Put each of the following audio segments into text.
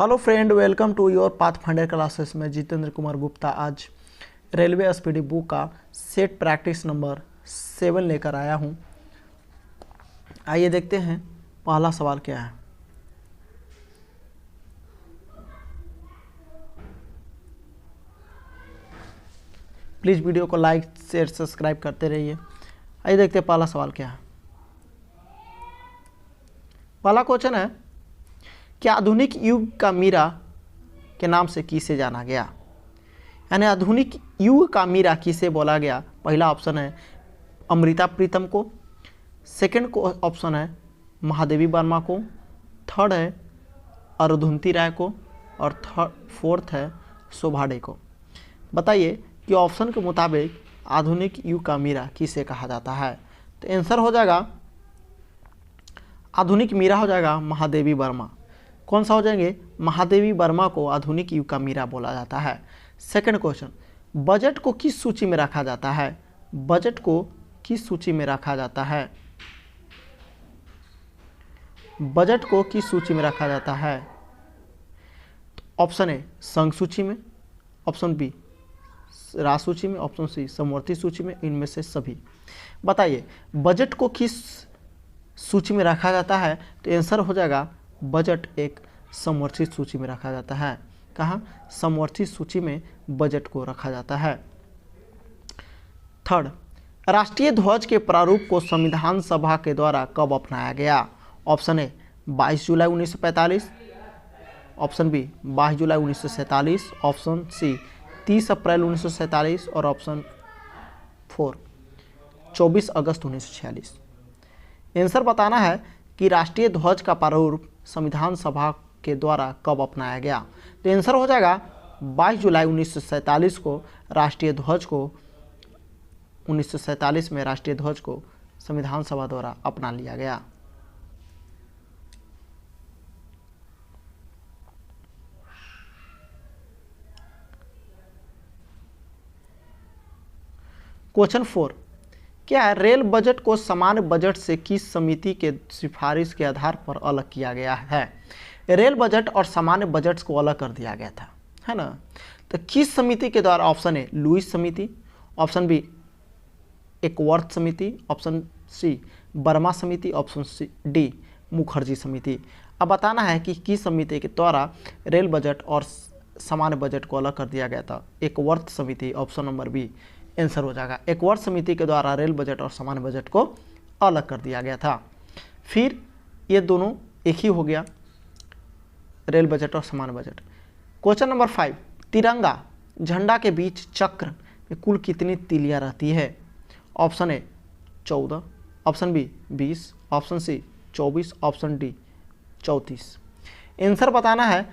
Hello friend, welcome to your Pathfinder classes में जितेंद्र कुमार गुप्ता आज railway SPD book का set practice number 7 लेकर आया हूं। आइए देखते हैं पहला सवाल क्या है। प्लीज़ वीडियो को लाइक शेयर सब्सक्राइब करते रहिए। आइए देखते हैं पहला सवाल क्या है। पहला क्वेश्चन है कि आधुनिक युग का मीरा के नाम से किसे जाना गया, यानी आधुनिक युग का मीरा किसे बोला गया। पहला ऑप्शन है अमृता प्रीतम को, सेकंड को ऑप्शन है महादेवी वर्मा को, थर्ड है अरुंधति राय को और फोर्थ है शोभाडे को। बताइए कि ऑप्शन के मुताबिक आधुनिक युग का मीरा किसे कहा जाता है। तो आंसर हो जाएगा आधुनिक मीरा हो जाएगा महादेवी वर्मा। कौन सा हो जाएंगे? महादेवी वर्मा को आधुनिक युग का मीरा बोला जाता है। सेकंड क्वेश्चन, बजट को किस सूची में रखा जाता है? बजट को किस सूची में रखा जाता है? बजट को किस सूची में रखा जाता है? ऑप्शन ए संघ सूची में, ऑप्शन बी राज सूची में, ऑप्शन सी समवर्ती सूची में, इनमें से सभी। बताइए बजट को किस सूची में रखा जाता है। तो आंसर हो जाएगा बजट एक समवर्तित सूची में रखा जाता है। कहाँ? समवर्तित सूची में बजट को रखा जाता है। थर्ड, राष्ट्रीय ध्वज के प्रारूप को संविधान सभा के द्वारा कब अपनाया गया? ऑप्शन ए 22 जुलाई 1945, ऑप्शन बी 22 जुलाई 1947, ऑप्शन सी 30 अप्रैल 1947 और ऑप्शन 4 24 अगस्त 1946। आंसर बताना है कि राष्ट्रीय ध्वज का प्रारूप संविधान सभा के द्वारा कब अपनाया गया। तो आंसर हो जाएगा 22 जुलाई 1947 को राष्ट्रीय ध्वज को 1947 में राष्ट्रीय ध्वज को संविधान सभा द्वारा अपना लिया गया। क्वेश्चन 4, क्या है रेल बजट को सामान्य बजट से किस समिति के सिफारिश के आधार पर अलग किया गया है? रेल बजट और सामान्य बजट को अलग कर दिया गया था, है ना। तो किस समिति के द्वारा? ऑप्शन ए लुईस समिति, ऑप्शन बी एकवर्थ समिति, ऑप्शन सी वर्मा समिति, ऑप्शन सी डी मुखर्जी समिति। अब बताना है कि किस समिति के द्वारा रेल बजट और सामान्य बजट को अलग कर दिया गया था। एकवर्थ समिति, ऑप्शन नंबर बी आंसर हो जाएगा। एकवर्थ समिति के द्वारा रेल बजट और सामान्य बजट को अलग कर दिया गया था। फिर ये दोनों एक ही हो गया, रेल बजट और सामान्य बजट। क्वेश्चन नंबर 5, तिरंगा झंडा के बीच चक्र में कुल कितनी तीलियां रहती है? Option A 14, option B 20, option C 24, option D 34। Answer बताना है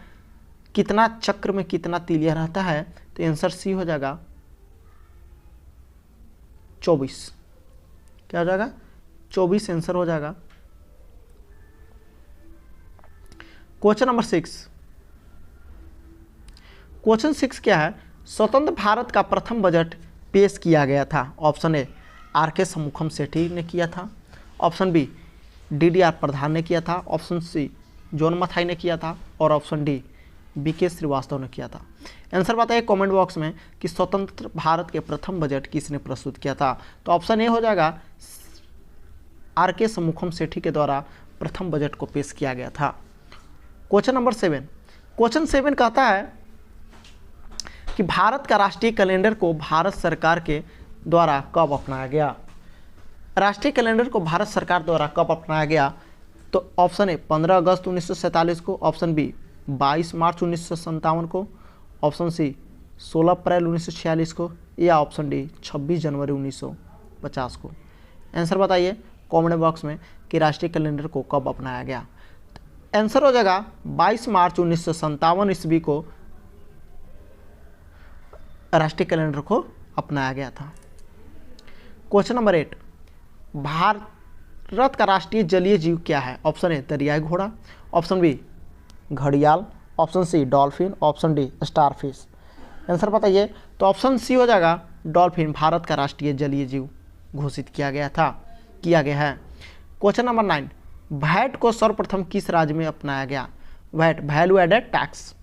कितना चक्र में कितना तीलियां रहता है। तो आंसर सी हो जाएगा 24। क्या हो जाएगा? 24 आंसर हो जाएगा। क्वेश्चन नंबर 6, क्वेश्चन 6 क्या है? स्वतंत्र भारत का प्रथम बजट पेश किया गया था। ऑप्शन ए आर.के. शमुखम सेठी ने किया था, ऑप्शन बी डी.डी.आर. प्रधान ने किया था, ऑप्शन सी जॉन मथाई ने किया था और ऑप्शन डी बी.के. श्रीवास्तव ने किया था। आंसर बताइए कमेंट बॉक्स में कि स्वतंत्र भारत के प्रथम बजट किसने प्रस्तुत किया था। तो ऑप्शन ए हो जाएगा आर.के. शमुखम सेठी के द्वारा प्रथम बजट को पेश किया गया था। क्वेश्चन नंबर 7, क्वेश्चन 7 कहता है कि भारत का राष्ट्रीय कैलेंडर को भारत सरकार के द्वारा कब अपनाया गया? राष्ट्रीय कैलेंडर को भारत सरकार द्वारा कब अपनाया गया? तो ऑप्शन ए 15 अगस्त 1947 को, ऑप्शन बी 22 मार्च 1957 को, ऑप्शन सी 16 अप्रैल 1946 को या ऑप्शन डी 26 जनवरी 1950 को। आंसर बताइए कमेंट बॉक्स में कि राष्ट्रीय कैलेंडर को कब अपनाया गया। आंसर हो जाएगा 22 मार्च 1957 ईस्वी को राष्ट्रीय कैलेंडर को अपनाया गया था। क्वेश्चन नंबर 8, भारत का राष्ट्रीय जलीय जीव क्या है? ऑप्शन ए दरियाई घोड़ा, ऑप्शन बी घड़ियाल, option C dolphin, option D starfish. Answer बताइए। तो ऑप्शन सी हो जाएगा डॉल्फिन भारत का राष्ट्रीय जलीय जीव घोषित किया गया है। क्वेश्चन नंबर 9, वैट को सर्वप्रथम किस राज्य में अपनाया गया? VAT value added tax.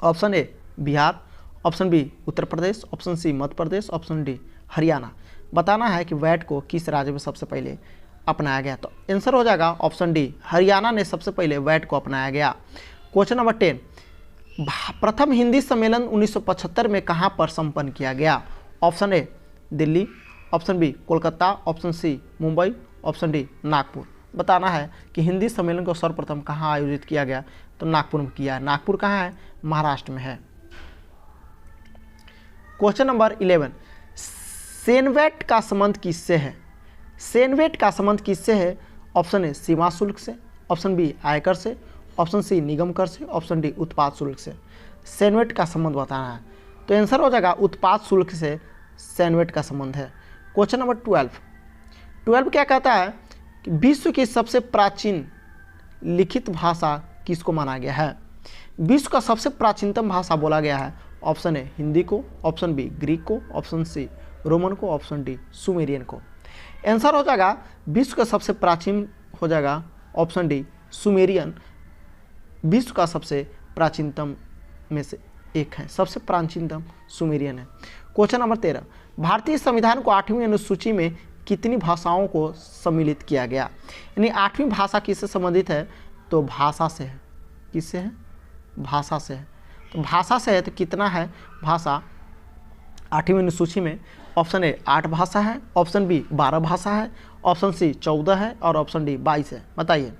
Option A Bihar, option B Uttar Pradesh, option C Madhya Pradesh, option D Haryana. बताना है कि वैट को किस राज्य में सबसे पहले अपनाया गया। तो आंसर हो जाएगा ऑप्शन डी, हरियाणा ने सबसे पहले वैट को अपनाया गया। क्वेश्चन नंबर 10, प्रथम हिंदी सम्मेलन 1975 में कहाँ पर संपन्न किया गया। Option A Delhi, option B Kolkata, option C Mumbai, option D Nagpur. बताना है कि हिंदी सम्मेलन को सर्वप्रथम कहाँ आयोजित किया गया। तो नागपुर में किया है। नागपुर कहाँ है? महाराष्ट्र में है। क्वेश्चन नंबर 11, सेनवेट का संबंध किससे है? सेनवेट का संबंध किससे है? ऑप्शन ए सीमा शुल्क से, ऑप्शन बी आयकर से, ऑप्शन सी निगम कर से, ऑप्शन डी उत्पाद शुल्क से। सेनवेट का संबंध बताना है। तो आंसर हो जाएगा उत्पाद शुल्क से सेनवेट का संबंध है। क्वेश्चन नंबर 12 क्या कहता है कि विश्व की सबसे प्राचीन लिखित भाषा किसको माना गया है? विश्व का सबसे प्राचीनतम भाषा बोला गया है। ऑप्शन ए हिंदी को, ऑप्शन बी ग्रीक को, ऑप्शन सी रोमन को, ऑप्शन डी सुमेरियन को। आंसर हो जाएगा विश्व का सबसे प्राचीन हो जाएगा ऑप्शन डी सुमेरियन। विश्व का सबसे प्राचीनतम में से एक है, सबसे प्राचीनतम सुमेरियन है। क्वेश्चन नंबर 13, भारतीय संविधान को 8वीं अनुसूची में कितनी भाषाओं को सम्मिलित किया गया? यानी 8वीं भाषा किससे संबंधित है? तो भाषा से है। किससे है? भाषा से है। तो भाषा से है तो कितना है भाषा 8वीं अनुसूची में? ऑप्शन ए 8 भाषा है, ऑप्शन बी 12 भाषा है, ऑप्शन सी 14 है और ऑप्शन डी 22 है। बताइए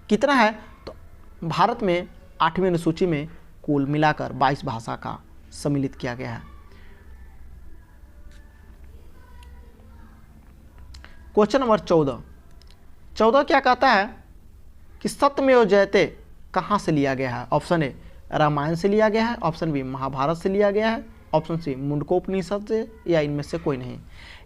कितना है? तो भारत में 8वीं अनुसूची में कुल मिलाकर 22 भाषा का सम्मिलित किया गया है। क्वेश्चन नंबर 14 क्या कहता है कि सत्यमेव जयते कहाँ से लिया गया है? ऑप्शन ए रामायण से लिया गया है, ऑप्शन बी महाभारत से लिया गया है, ऑप्शन सी मुंडकोपनिषद से, या इनमें से कोई नहीं।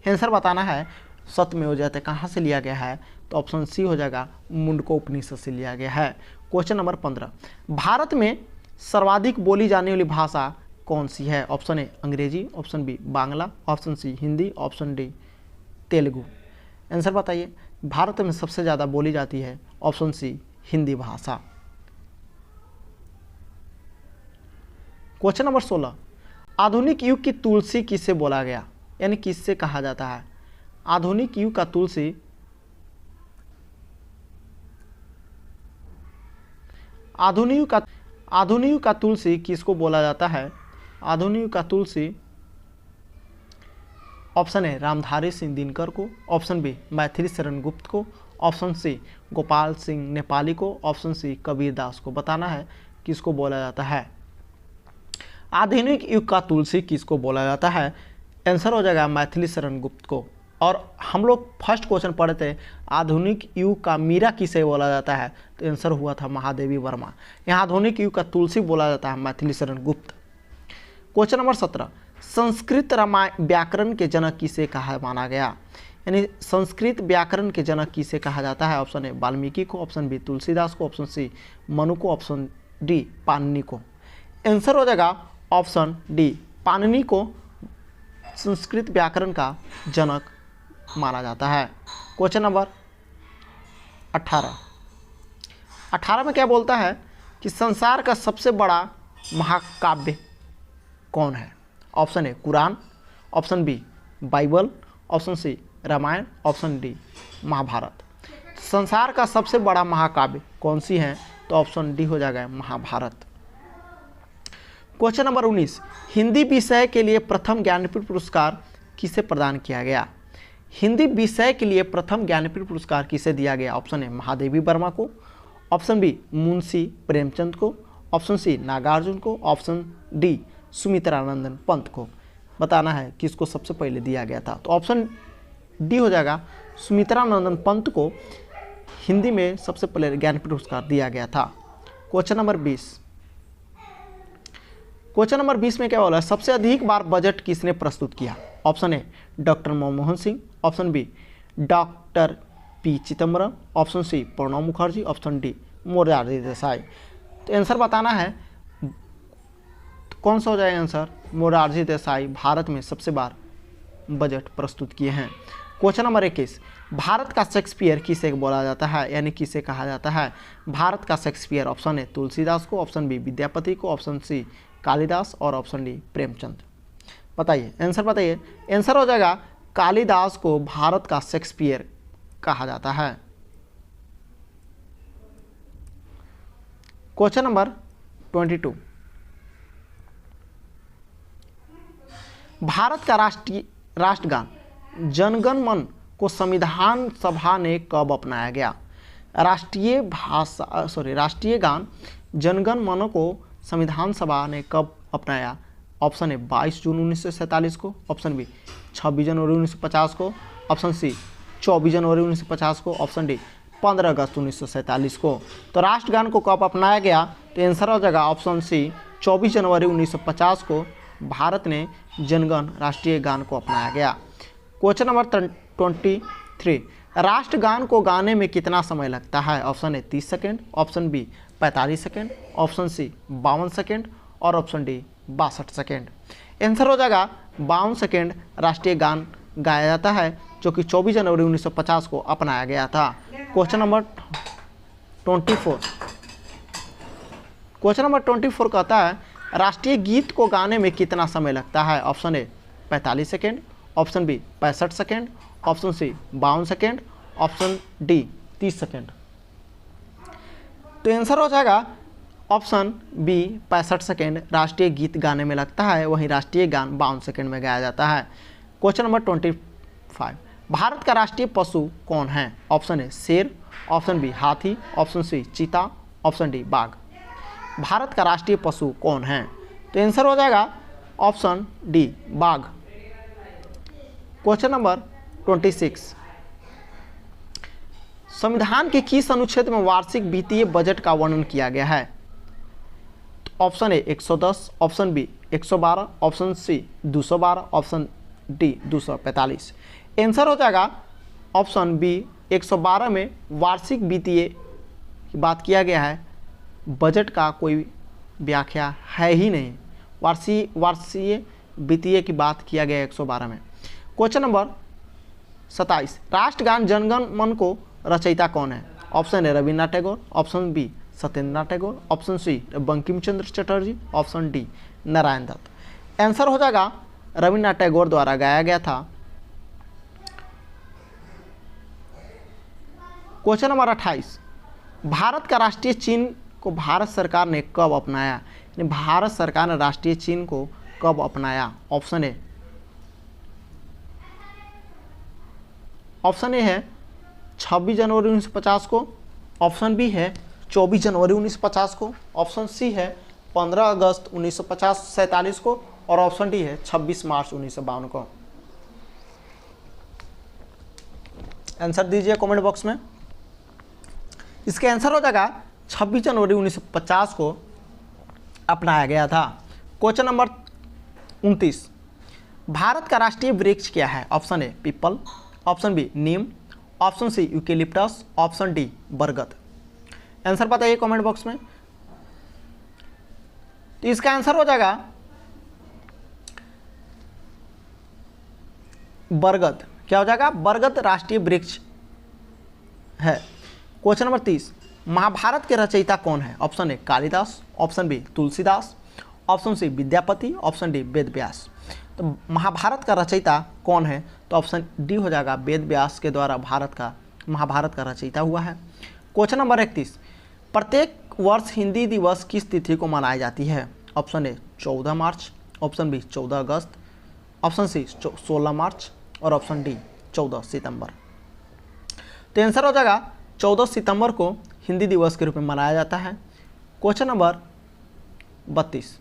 आंसर बताना है सत्यमेव जयते कहाँ से लिया गया है। तो ऑप्शन सी हो जाएगा मुंडकोपनिषद से लिया गया है। क्वेश्चन नंबर 15, भारत में सर्वाधिक बोली जाने वाली भाषा कौन सी है? ऑप्शन ए अंग्रेजी, option B Bangla, option C Hindi, option D Telugu. Answer बताइए। भारत में सबसे ज़्यादा बोली जाती है ऑप्शन सी हिंदी भाषा। क्वेश्चन नंबर 16, आधुनिक युग की तुलसी किससे बोला गया? यानी किससे कहा जाता है? आधुनिक युग का तुलसी आधुनिक युग का तुलसी किसको बोला जाता है? आधुनिक युग का तुलसी ऑप्शन ए रामधारी सिंह दिनकर को, ऑप्शन बी मैथिली शरण गुप्त को, ऑप्शन सी गोपाल सिंह नेपाली को, ऑप्शन सी कबीर दास को। बताना है किसको बोला जाता है। आधुनिक युग का तुलसी किसको बोला जाता है? आंसर हो जाएगा मैथिली शरण गुप्त को। और हम लोग फर्स्ट क्वेश्चन पढ़े थे आधुनिक युग का मीरा किसे बोला जाता है? तो आंसर हुआ था महादेवी वर्मा। यहाँ आधुनिक युग का तुलसी बोला जाता है मैथिली शरण गुप्त। क्वेश्चन नंबर 17, संस्कृत रामायण व्याकरण के जनक किसे कहा माना गया? यानी संस्कृत व्याकरण के जनक किसे कहा जाता है? ऑप्शन ए वाल्मीकि को, ऑप्शन बी तुलसीदास को, ऑप्शन सी मनु को, ऑप्शन डी पाणिनि को। आंसर हो जाएगा ऑप्शन डी पाणिनि को संस्कृत व्याकरण का जनक माना जाता है। क्वेश्चन नंबर 18 में क्या बोलता है कि संसार का सबसे बड़ा महाकाव्य कौन है? Option A Quran, option B Bible, option C Ramayana, option D Mahabharata. संसार का सबसे बड़ा महाकाव्य कौन सी है? तो ऑप्शन डी हो जाएगा महाभारत। क्वेश्चन नंबर 19, हिंदी विषय के लिए प्रथम ज्ञानपीठ पुरस्कार किसे प्रदान किया गया? हिंदी विषय के लिए प्रथम ज्ञानपीठ पुरस्कार किसे दिया गया? ऑप्शन ए महादेवी वर्मा को, ऑप्शन बी मुंशी प्रेमचंद को, ऑप्शन सी नागार्जुन को, ऑप्शन डी सुमित्रानंदन पंत को। बताना है किसको सबसे पहले दिया गया था। तो ऑप्शन डी हो जाएगा सुमित्रानंदन पंत को हिंदी में सबसे पहले ज्ञानपीठ पुरस्कार दिया गया था। क्वेश्चन नंबर 20 में क्या बोला है? सबसे अधिक बार बजट किसने प्रस्तुत किया? Option A doctor Manmohan Singh, option B doctor P Chidambaram, option C Pranab Mukherjee, option D Morarji Desai. तो आंसर बताना है तो कौन सा हो जाएगा आंसर? मोरारजी देसाई भारत में सबसे बार बजट प्रस्तुत किए हैं। क्वेश्चन नंबर 21, भारत का शेक्सपियर किसे बोला जाता है, यानी किसे कहा जाता है? भारत का शेक्सपियर ऑप्शन ए तुलसीदास को, ऑप्शन बी विद्यापति को, ऑप्शन सी कालिदास और ऑप्शन डी प्रेमचंद। बताइए आंसर, बताइए। आंसर हो जाएगा कालिदास को भारत का शेक्सपियर कहा जाता है। क्वेश्चन नंबर 22, भारत का राष्ट्रगान जनगण मन को संविधान सभा ने कब अपनाया गया? राष्ट्रीय गान जनगण मन को संविधान सभा ने कब अपनाया? ऑप्शन ए 22 जून 1947 को, ऑप्शन बी 26 जनवरी 1950 को, ऑप्शन सी 24 जनवरी 1950 को, ऑप्शन डी 15 अगस्त 1947 को। तो राष्ट्रगान को कब अपनाया गया? तो आंसर हो जाएगा ऑप्शन सी 24 जनवरी 1950 को भारत ने जनगण राष्ट्रीय गान को अपनाया गया। क्वेश्चन नंबर 23, राष्ट्रगान को गाने में कितना समय लगता है? Option A 30 second, option B 45 second, option C 52 second और ऑप्शन डी 62 सेकेंड। आंसर हो जाएगा 52 सेकेंड राष्ट्रीय गान गाया जाता है, जो कि 24 जनवरी 1950 को अपनाया गया था। क्वेश्चन नंबर 24 कहता है राष्ट्रीय गीत को गाने में कितना समय लगता है? Option A 45 second, option B 65 second, option C 52 second, option D 30 second. तो आंसर हो जाएगा ऑप्शन बी 65 सेकेंड राष्ट्रीय गीत गाने में लगता है, वहीं राष्ट्रीय गान 52 सेकेंड में गाया जाता है। क्वेश्चन नंबर 25, भारत का राष्ट्रीय पशु कौन है? ऑप्शन ए शेर, ऑप्शन बी हाथी, ऑप्शन सी चीता, ऑप्शन डी बाघ। भारत का राष्ट्रीय पशु कौन है? तो आंसर हो जाएगा ऑप्शन डी बाघ। क्वेश्चन नंबर 26, संविधान के किस अनुच्छेद में वार्षिक वित्तीय बजट का वर्णन किया गया है? Option A 110, option B 112, option C 212, option D 245। Answer हो जाएगा ऑप्शन बी 112 में वार्षिक वित्तीय की बात किया गया है। बजट का कोई व्याख्या है ही नहीं, वार्षिक वित्तीय की बात किया गया है 112 में। क्वेश्चन नंबर 27, राष्ट्रगान जनगण मन को रचयिता कौन है? Option A Rabindranath Tagore, option B Satyendranath Tagore, option C Bankim Chandra Chatterjee, option D Narayan Dutt. Answer हो जाएगा रविन्द्रनाथ टैगोर द्वारा गाया गया था। क्वेश्चन नंबर 28, भारत का राष्ट्रीय चिन्ह को भारत सरकार ने कब अपनाया? यानी भारत सरकार ने राष्ट्रीय चिन्ह को कब अपनाया? ऑप्शन ए है 26 जनवरी 1950 को, ऑप्शन बी है 24 जनवरी 1950 को, ऑप्शन सी है 15 अगस्त 1947 को और ऑप्शन डी है 26 मार्च 1952 को। आंसर दीजिए कमेंट बॉक्स में। इसका आंसर हो जाएगा 26 जनवरी 1950 को अपनाया गया था। क्वेश्चन नंबर 29, भारत का राष्ट्रीय वृक्ष क्या है? ऑप्शन ए पीपल, ऑप्शन बी नीम, option C eucalyptus, option D बरगद। आंसर बताइए कमेंट बॉक्स में। तो इसका आंसर हो जाएगा बरगद। क्या हो जाएगा? बरगद राष्ट्रीय वृक्ष है। क्वेश्चन नंबर 30, महाभारत के रचयिता कौन है? Option A Kalidas, option B Tulsidas, option C Vidyapati, option D Ved Vyas. तो महाभारत का रचयिता कौन है? तो ऑप्शन डी हो जाएगा वेद व्यास के द्वारा महाभारत का रचयिता हुआ है। क्वेश्चन नंबर 31, प्रत्येक वर्ष हिंदी दिवस किस तिथि को मनाई जाती है? ऑप्शन ए 14 मार्च, ऑप्शन बी 14 अगस्त, ऑप्शन सी 16 मार्च और ऑप्शन डी 14 सितंबर। तो आंसर हो जाएगा 14 सितंबर को हिंदी दिवस के रूप में मनाया जाता है। क्वेश्चन नंबर 32,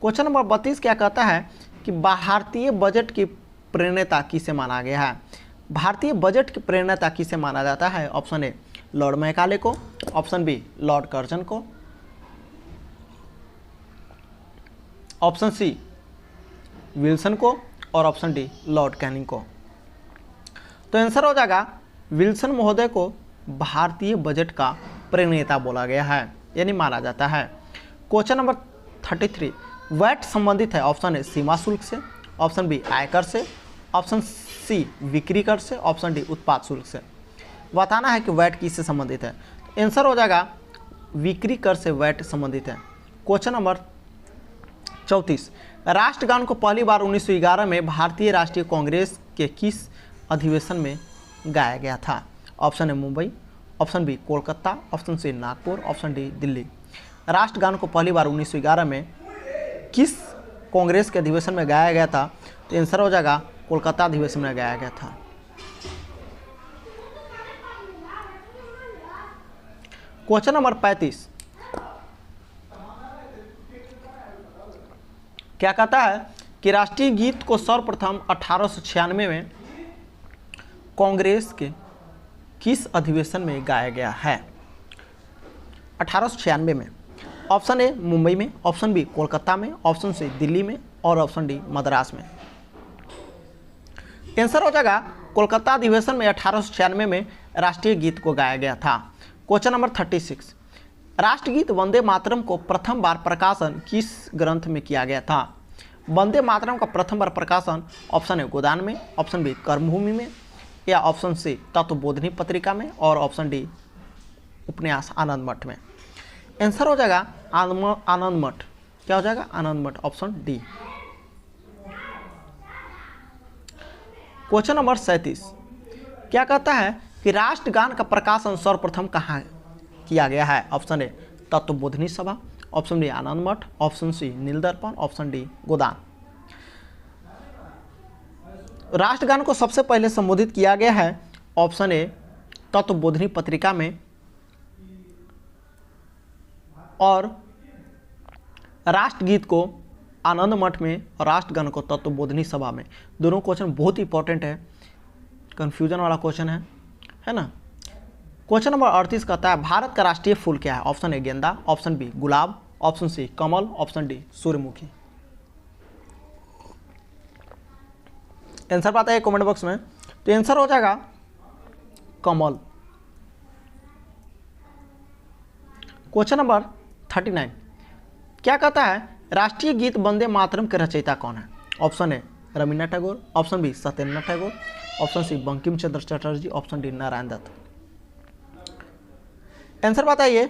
क्वेश्चन नंबर 32 क्या कहता है कि भारतीय बजट की प्रणेता किसे माना गया है? भारतीय बजट की प्रणेता किसे माना जाता है? ऑप्शन ए लॉर्ड मैकाले को, ऑप्शन बी लॉर्ड कर्जन को, ऑप्शन सी विल्सन को और ऑप्शन डी लॉर्ड कैनिंग को। तो आंसर हो जाएगा विल्सन महोदय को भारतीय बजट का प्रणेता बोला गया है, यानी माना जाता है। क्वेश्चन नंबर 33, वैट संबंधित है ऑप्शन ए सीमा शुल्क से, ऑप्शन बी आयकर से, ऑप्शन सी बिक्री कर से, ऑप्शन डी उत्पाद शुल्क से। बताना है कि वैट किससे संबंधित है। तो आंसर हो जाएगा बिक्री कर से वैट संबंधित है। क्वेश्चन नंबर 34, राष्ट्रगान को पहली बार 1911 में भारतीय राष्ट्रीय कांग्रेस के किस अधिवेशन में गाया गया था। Option A Mumbai, option B Kolkata, option C Nagpur, option D Delhi. राष्ट्रगान को पहली बार 1911 में किस कांग्रेस के अधिवेशन में गाया गया था। तो आंसर हो जाएगा कोलकाता अधिवेशन में गाया गया था। क्वेश्चन नंबर 35, क्या कहता है कि राष्ट्रीय गीत को सर्वप्रथम 1896 में कांग्रेस के किस अधिवेशन में गाया गया है। 1896 में। ऑप्शन ए मुंबई में, ऑप्शन बी कोलकाता में, ऑप्शन सी दिल्ली में और ऑप्शन डी मद्रास में। आंसर हो जाएगा कोलकाता अधिवेशन में 1896 में राष्ट्रीय गीत को गाया गया था। क्वेश्चन नंबर 36, राष्ट्रगीत वंदे मातरम को प्रथम बार प्रकाशन किस ग्रंथ में किया गया था। वंदे मातरम का प्रथम बार प्रकाशन ऑप्शन ए गोदान में, ऑप्शन बी कर्मभूमि में या ऑप्शन सी तत्वबोधिनी पत्रिका में और ऑप्शन डी उपन्यास आनंद मठ में। आंसर हो जाएगा आनंद मठ। क्या हो जाएगा आनंद मठ, ऑप्शन डी। क्वेश्चन नंबर 37, क्या कहता है कि राष्ट्रगान का प्रकाशन सर्वप्रथम कहाँ किया गया है। ऑप्शन ए तत्वबोधिनी सभा, ऑप्शन बी आनंद मठ, ऑप्शन सी नीलदर्पण, ऑप्शन डी गोदान। राष्ट्रगान को सबसे पहले संबोधित किया गया है ऑप्शन ए तत्वबोधिनी पत्रिका में और राष्ट्रगीत को आनंद मठ में और राष्ट्रगान को तत्वबोधिनी सभा में। दोनों क्वेश्चन बहुत इंपॉर्टेंट है, कंफ्यूजन वाला क्वेश्चन है ना। क्वेश्चन नंबर 38 कहता है भारत का राष्ट्रीय फूल क्या है। ऑप्शन ए गेंदा, ऑप्शन बी गुलाब, ऑप्शन सी कमल, ऑप्शन डी सूर्यमुखी। आंसर पता है कमेंट बॉक्स में। तो आंसर हो जाएगा कमल। क्वेश्चन नंबर 39, क्या कहता है राष्ट्रीय गीत वंदे मातरम के रचयिता कौन है। Option A Rabindranath Tagore, option B Satyendranath Tagore, option C Bankim Chandra Chatterjee, option D Narayan Dutt. Answer बताइए।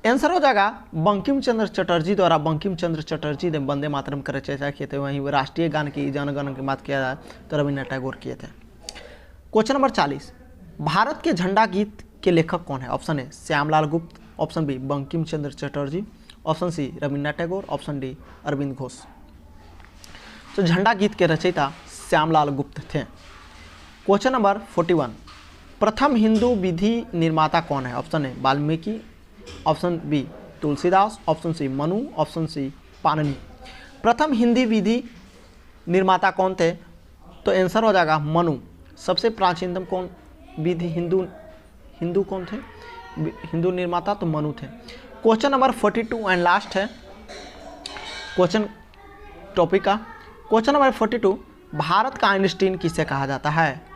आंसर हो जाएगा बंकिम चंद्र चटर्जी द्वारा। बंकिम चंद्र चटर्जी ने वंदे मातरम का रचयिता किए थे। वहीं राष्ट्रीय गान की जनगण की बात किया जाए तो रवीन्द्रनाथ टैगोर किए थे। क्वेश्चन नंबर 40, भारत के झंडा गीत के लेखक कौन है। Option A Shyamlal Gupt, option B Bankim Chandra Chatterjee, option C Rabindranath Tagore, option D Arvind Ghosh. तो झंडा गीत के रचयिता श्यामलाल गुप्त थे। क्वेश्चन नंबर 41, प्रथम हिंदू विधि निर्माता कौन है। Option A Valmiki, option B Tulsidas, option C Manu, option C Panini. प्रथम हिंदी विधि निर्माता कौन थे। तो आंसर हो जाएगा मनु। सबसे प्राचीनतम कौन विधि हिंदू कौन थे, हिंदू निर्माता, तो मनु थे। क्वेश्चन नंबर 42 एंड लास्ट है क्वेश्चन टॉपिक का। क्वेश्चन नंबर 42, भारत का आइंस्टीन किसे कहा जाता है।